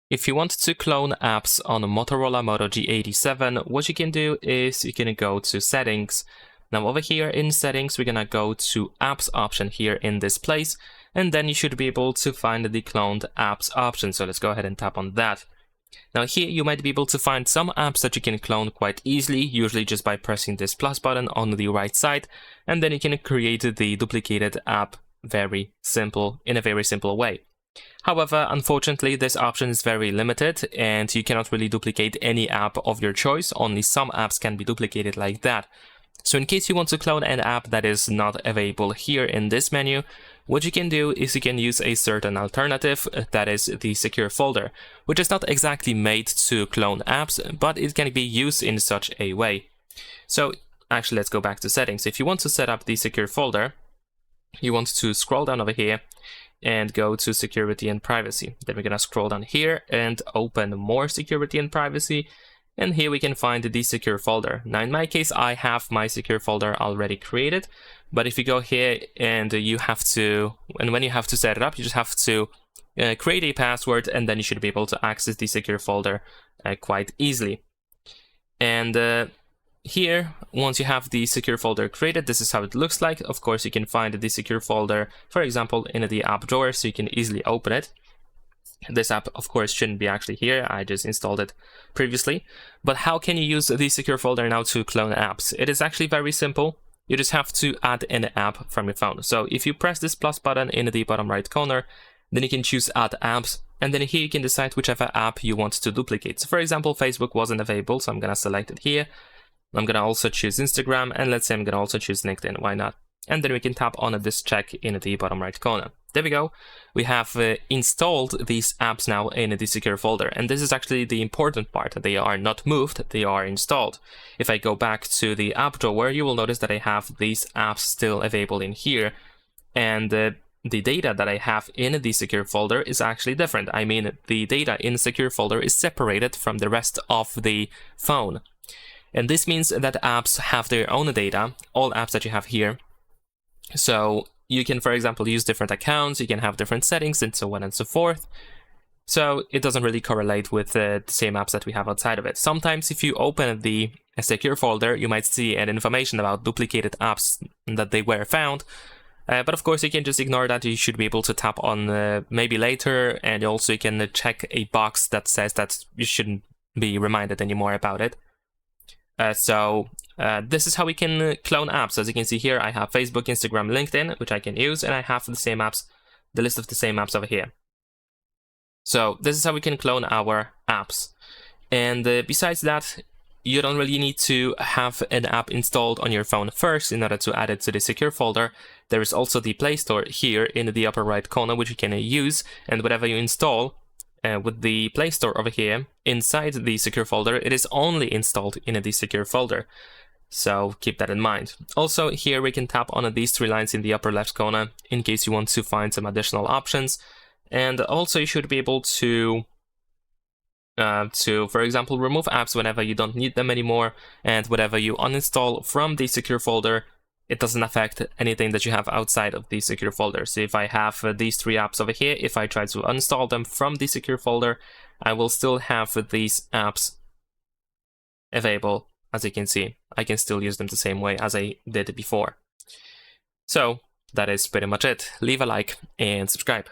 If you want to clone apps on a Motorola Moto G87, what you can do is you can go to Settings. Now over here in Settings, we're gonna go to Apps option here in this place, and then you should be able to find the cloned apps option. So let's go ahead and tap on that. Now here you might be able to find some apps that you can clone quite easily, usually just by pressing this plus button on the right side, and then you can create the duplicated app in a very simple way. However, unfortunately, this option is very limited and you cannot really duplicate any app of your choice. Only some apps can be duplicated like that. So in case you want to clone an app that is not available here in this menu, what you can do is you can use a certain alternative, that is the secure folder, which is not exactly made to clone apps, but it can be used in such a way. So actually, let's go back to settings. If you want to set up the secure folder, you want to scroll down over here and go to security and privacy. Then we're gonna scroll down here and open more security and privacy. And here we can find the secure folder. Now in my case, I have my secure folder already created, but if you go here and when you have to set it up, you just have to create a password, and then you should be able to access the secure folder quite easily. And here, once you have the secure folder created, this is how it looks like. Of course, you can find the secure folder, for example, in the app drawer, so you can easily open it. This app, of course, shouldn't be actually here. I just installed it previously. But how can you use the secure folder now to clone apps? It is actually very simple. You just have to add an app from your phone. So if you press this plus button in the bottom right corner, then you can choose Add Apps, and then here you can decide whichever app you want to duplicate. So for example, Facebook wasn't available, so I'm gonna select it here. I'm gonna also choose Instagram, and let's say I'm gonna also choose LinkedIn, why not? And then we can tap on this check in the bottom right corner. There we go. We have installed these apps now in the secure folder, and this is actually the important part. They are not moved, they are installed. If I go back to the app drawer, you will notice that I have these apps still available in here, and the data that I have in the secure folder is actually different. I mean, the data in the secure folder is separated from the rest of the phone. And this means that apps have their own data, all apps that you have here. So you can, for example, use different accounts, you can have different settings, and so on and so forth. So it doesn't really correlate with the same apps that we have outside of it. Sometimes if you open the secure folder, you might see an information about duplicated apps that they were found. But of course, you can just ignore that. You should be able to tap on maybe later, and also you can check a box that says that you shouldn't be reminded anymore about it. This is how we can clone apps. As you can see here, I have Facebook, Instagram, LinkedIn, which I can use, and I have the same apps, the list of the same apps over here. So this is how we can clone our apps. And besides that, you don't really need to have an app installed on your phone first in order to add it to the secure folder. There is also the Play Store here in the upper right corner, which you can use, and whatever you install with the Play Store over here inside the secure folder, it is only installed in the secure folder. So keep that in mind. Also here we can tap on these three lines in the upper left corner in case you want to find some additional options. And also you should be able to for example, remove apps whenever you don't need them anymore, and whatever you uninstall from the secure folder, it doesn't affect anything that you have outside of the secure folder. So if I have these three apps over here, if I try to uninstall them from the secure folder, I will still have these apps available. As you can see, I can still use them the same way as I did before. So that is pretty much it. Leave a like and subscribe.